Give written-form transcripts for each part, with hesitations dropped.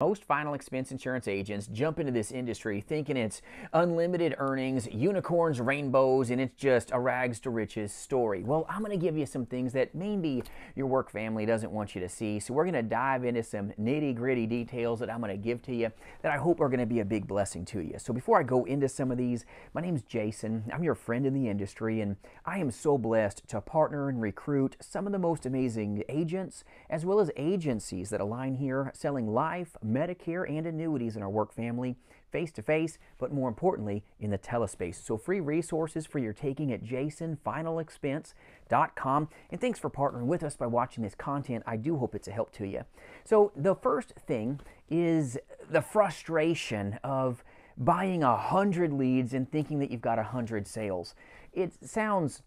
Most final expense insurance agents jump into this industry thinking it's unlimited earnings, unicorns, rainbows, and it's just a rags to riches story. Well, I'm going to give you some things that maybe your work family doesn't want you to see. So we're going to dive into some nitty gritty details that I'm going to give to you that I hope are going to be a big blessing to you. So before I go into some of these, my name's Jason. I'm your friend in the industry, and I am so blessed to partner and recruit some of the most amazing agents as well as agencies that align here selling life, Medicare, and annuities in our work family, face-to-face, but more importantly, in the telespace. So free resources for your taking at jasonfinalexpense.com. And thanks for partnering with us by watching this content. I do hope it's a help to you. So the first thing is the frustration of buying 100 leads and thinking that you've got 100 sales. It sounds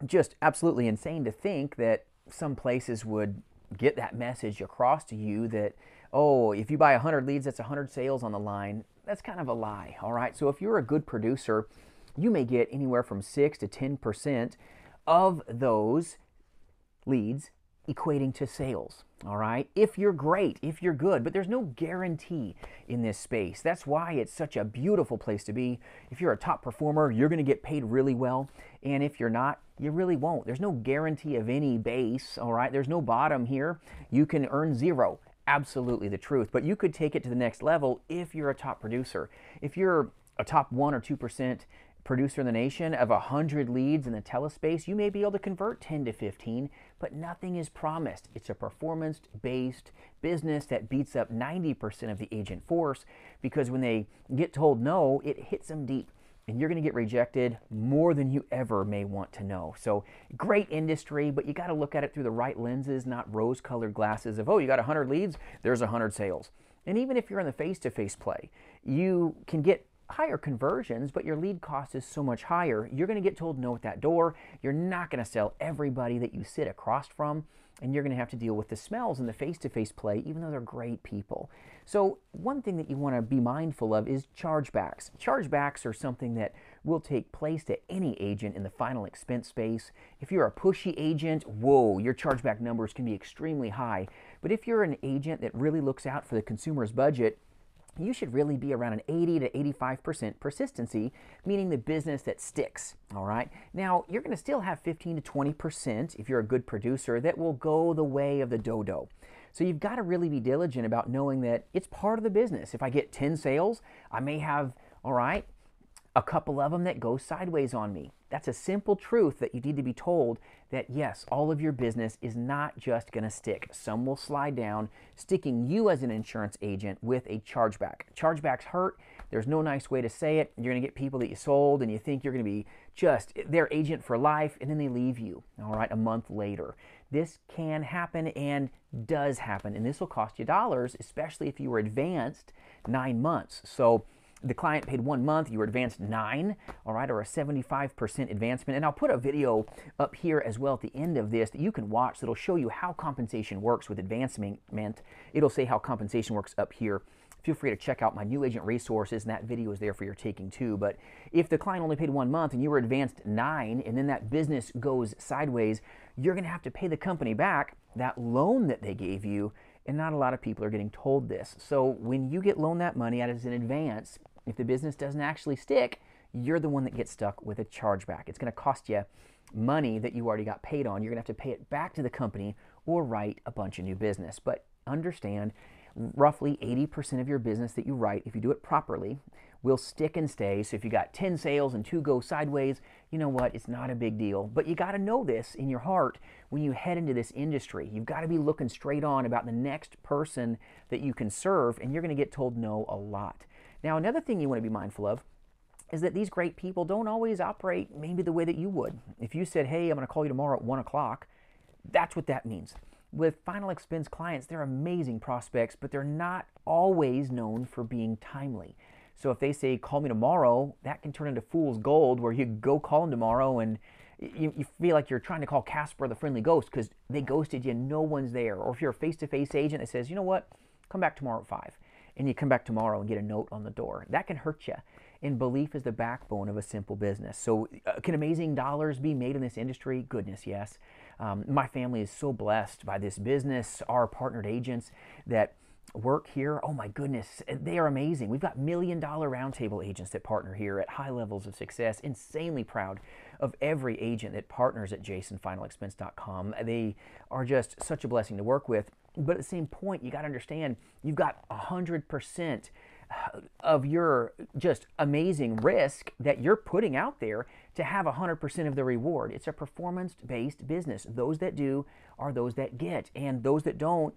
just absolutely insane to think that some places would get that message across to you that, oh, if you buy 100 leads, that's 100 sales on the line. That's kind of a lie, all right? So if you're a good producer, you may get anywhere from 6 to 10% of those leads equating to sales, all right? If you're great, if you're good, but there's no guarantee in this space. That's why it's such a beautiful place to be. If you're a top performer, you're going to get paid really well, and if you're not, you really won't. There's no guarantee of any base, all right? There's no bottom here. You can earn zero. Absolutely the truth, but you could take it to the next level if you're a top producer. If you're a top 1 or 2% producer in the nation of 100 leads in the telespace, you may be able to convert 10 to 15, but nothing is promised. It's a performance-based business that beats up 90% of the agent force, because when they get told no, it hits them deep, and you're going to get rejected more than you ever may want to know. So great industry, but you got to look at it through the right lenses, not rose-colored glasses of, oh, you got 100 leads, there's 100 sales. And even if you're in the face-to-face play, you can get higher conversions, but your lead cost is so much higher, you're going to get told no at that door. You're not going to sell everybody that you sit across from, and you're going to have to deal with the smells in the face-to-face play, even though they're great people. So one thing that you want to be mindful of is chargebacks. Chargebacks are something that will take place to any agent in the final expense space. If you're a pushy agent, whoa, your chargeback numbers can be extremely high. But if you're an agent that really looks out for the consumer's budget, you should really be around an 80 to 85% persistency, meaning the business that sticks, all right? Now, you're going to still have 15 to 20% if you're a good producer that will go the way of the dodo. So you've got to really be diligent about knowing that it's part of the business. If I get 10 sales, I may have, all right, a couple of them that go sideways on me. That's a simple truth that you need to be told, that yes, all of your business is not just going to stick. Some will slide down, sticking you as an insurance agent with a chargeback. Chargebacks hurt. There's no nice way to say it. You're going to get people that you sold and you think you're going to be just their agent for life, and then they leave you, all right, a month later. This can happen and does happen, and this will cost you dollars, especially if you were advanced 9 months. So the client paid 1 month, you were advanced 9, all right, or a 75% advancement. And I'll put a video up here as well at the end of this that you can watch that'll show you how compensation works with advancement. It'll say how compensation works up here. Feel free to check out my new agent resources, and that video is there for your taking too. But if the client only paid 1 month and you were advanced 9, and then that business goes sideways, you're going to have to pay the company back that loan that they gave you. And not a lot of people are getting told this. So when you get loaned that money out as an advance, if the business doesn't actually stick, you're the one that gets stuck with a chargeback. It's going to cost you money that you already got paid on. You're going to have to pay it back to the company or write a bunch of new business. But understand, roughly 80% of your business that you write, if you do it properly, will stick and stay. So if you got 10 sales and 2 go sideways, you know what? It's not a big deal. But you got to know this in your heart when you head into this industry. You've got to be looking straight on about the next person that you can serve, and you're going to get told no a lot. Now, another thing you want to be mindful of is that these great people don't always operate maybe the way that you would. If you said, hey, I'm going to call you tomorrow at 1 o'clock, that's what that means. With final expense clients, they're amazing prospects, but they're not always known for being timely. So if they say, call me tomorrow, that can turn into fool's gold, where you go call them tomorrow and you feel like you're trying to call Casper the Friendly Ghost because they ghosted you and no one's there. Or if you're a face-to-face agent that says, you know what, come back tomorrow at 5. And you come back tomorrow and get a note on the door. That can hurt you. And belief is the backbone of a simple business. So can amazing dollars be made in this industry? Goodness, yes. My family is so blessed by this business, our partnered agents, that work here, oh my goodness, they are amazing. We've got $1 million roundtable agents that partner here at high levels of success. Insanely proud of every agent that partners at jasonfinalexpense.com. They are just such a blessing to work with. But at the same point, you got to understand, you've got 100% of your just amazing risk that you're putting out there to have 100% of the reward. It's a performance-based business. Those that do are those that get, and those that don't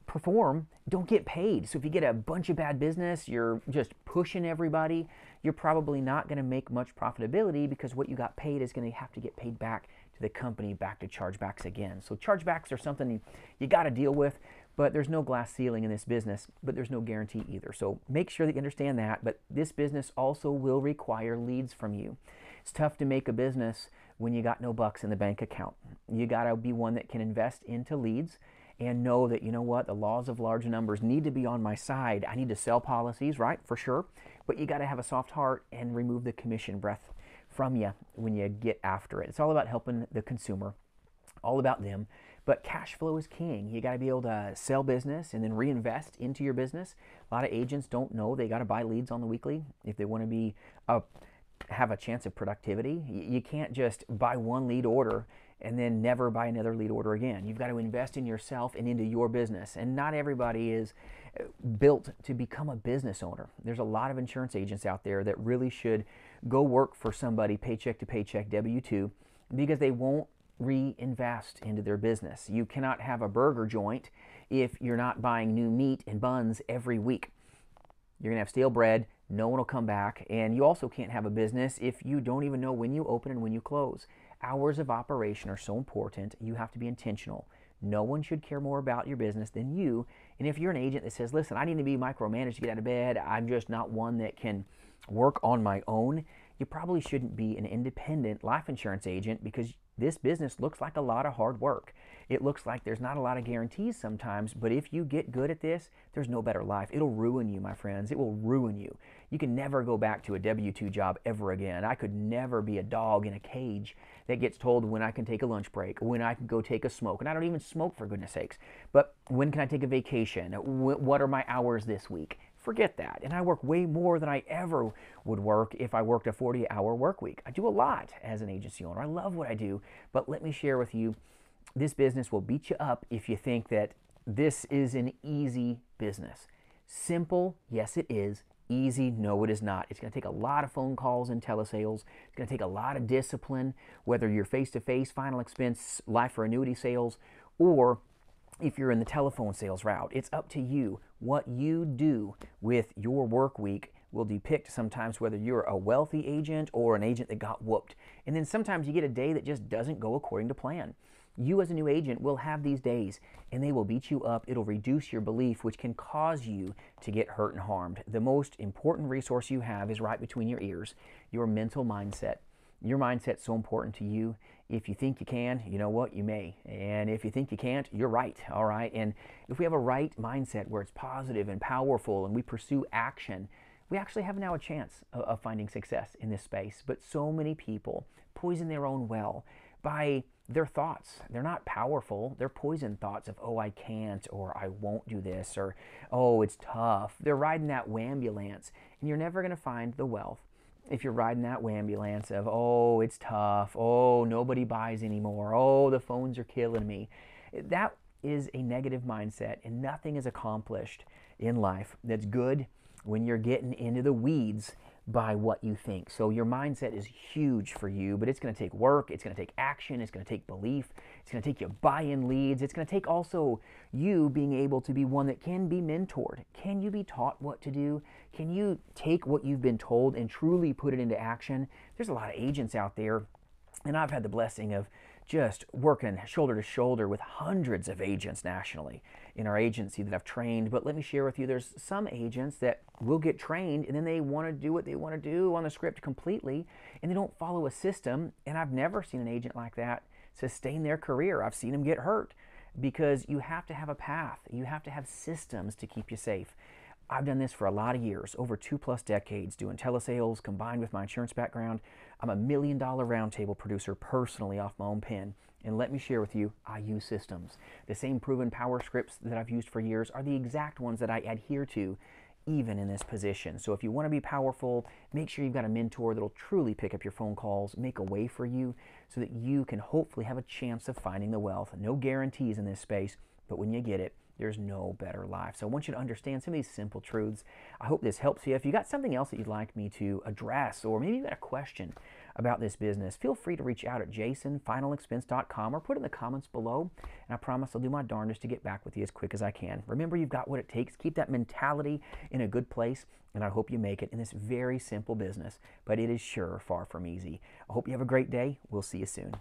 perform don't get paid. So if you get a bunch of bad business, you're just pushing everybody, you're probably not going to make much profitability, because what you got paid is going to have to get paid back to the company, back to chargebacks again. So chargebacks are something you got to deal with, but there's no glass ceiling in this business, but there's no guarantee either. So make sure that you understand that. But this business also will require leads from you. It's tough to make a business when you got no bucks in the bank account. You got to be one that can invest into leads and know that, you know what, the laws of large numbers need to be on my side. I need to sell policies, right, for sure. But you got to have a soft heart and remove the commission breath from you when you get after it. It's all about helping the consumer, all about them. But cash flow is king. You got to be able to sell business and then reinvest into your business. A lot of agents don't know they got to buy leads on the weekly if they want to be have a chance of productivity. You can't just buy one lead order and then never buy another lead order again. You've got to invest in yourself and into your business. And not everybody is built to become a business owner. There's a lot of insurance agents out there that really should go work for somebody paycheck to paycheck W-2, because they won't reinvest into their business. You cannot have a burger joint if you're not buying new meat and buns every week. You're going to have stale bread, no one will come back, and you also can't have a business if you don't even know when you open and when you close. Hours of operation are so important. You have to be intentional. No one should care more about your business than you. And if you're an agent that says, listen, I need to be micromanaged to get out of bed, I'm just not one that can work on my own, you probably shouldn't be an independent life insurance agent, because this business looks like a lot of hard work. It looks like there's not a lot of guarantees sometimes, but if you get good at this, there's no better life. It'll ruin you, my friends. It will ruin you. You can never go back to a W-2 job ever again. I could never be a dog in a cage that gets told when I can take a lunch break, when I can go take a smoke. And I don't even smoke, for goodness sakes. But when can I take a vacation? What are my hours this week? Forget that. And I work way more than I ever would work if I worked a 40-hour work week. I do a lot as an agency owner. I love what I do. But let me share with you, this business will beat you up if you think that this is an easy business. Simple, yes it is. Easy, no it is not. It's going to take a lot of phone calls and telesales. It's going to take a lot of discipline, whether you're face-to-face, final expense, life or annuity sales, or if you're in the telephone sales route. It's up to you. What you do with your work week will depict sometimes whether you're a wealthy agent or an agent that got whooped. And then sometimes you get a day that just doesn't go according to plan. You as a new agent will have these days, and they will beat you up. It'll reduce your belief, which can cause you to get hurt and harmed. The most important resource you have is right between your ears, your mental mindset. Your mindset's so important to you. If you think you can, you know what, you may. And if you think you can't, you're right, all right? And if we have a right mindset where it's positive and powerful and we pursue action, we actually have now a chance of finding success in this space. But so many people poison their own well by their thoughts. They're not powerful. They're poison thoughts of, oh, I can't, or I won't do this, or, oh, it's tough. They're riding that wambulance, and you're never going to find the wealth if you're riding that wambulance of, oh, it's tough, oh, nobody buys anymore, oh, the phones are killing me. That is a negative mindset, and nothing is accomplished in life that's good when you're getting into the weeds by what you think. So your mindset is huge for you, but it's going to take work, it's going to take action, it's going to take belief, it's going to take you buying leads, it's going to take also you being able to be one that can be mentored. Can you be taught what to do? Can you take what you've been told and truly put it into action? There's a lot of agents out there, and I've had the blessing of just working shoulder to shoulder with hundreds of agents nationally in our agency that I've trained. But let me share with you, there's some agents that will get trained and then they want to do what they want to do on the script completely, and they don't follow a system. And I've never seen an agent like that sustain their career. I've seen them get hurt, because you have to have a path. You have to have systems to keep you safe. I've done this for a lot of years, over 2+ decades, doing telesales combined with my insurance background. I'm a $1 million roundtable producer personally off my own pen. And let me share with you, I use systems. The same proven power scripts that I've used for years are the exact ones that I adhere to even in this position. So if you want to be powerful, make sure you've got a mentor that'll truly pick up your phone calls, make a way for you so that you can hopefully have a chance of finding the wealth. No guarantees in this space, but when you get it, there's no better life. So I want you to understand some of these simple truths. I hope this helps you. If you got something else that you'd like me to address, or maybe you got a question about this business, feel free to reach out at jasonfinalexpense.com or put it in the comments below, and I promise I'll do my darndest to get back with you as quick as I can. Remember, you've got what it takes. Keep that mentality in a good place, and I hope you make it in this very simple business, but it is sure far from easy. I hope you have a great day. We'll see you soon.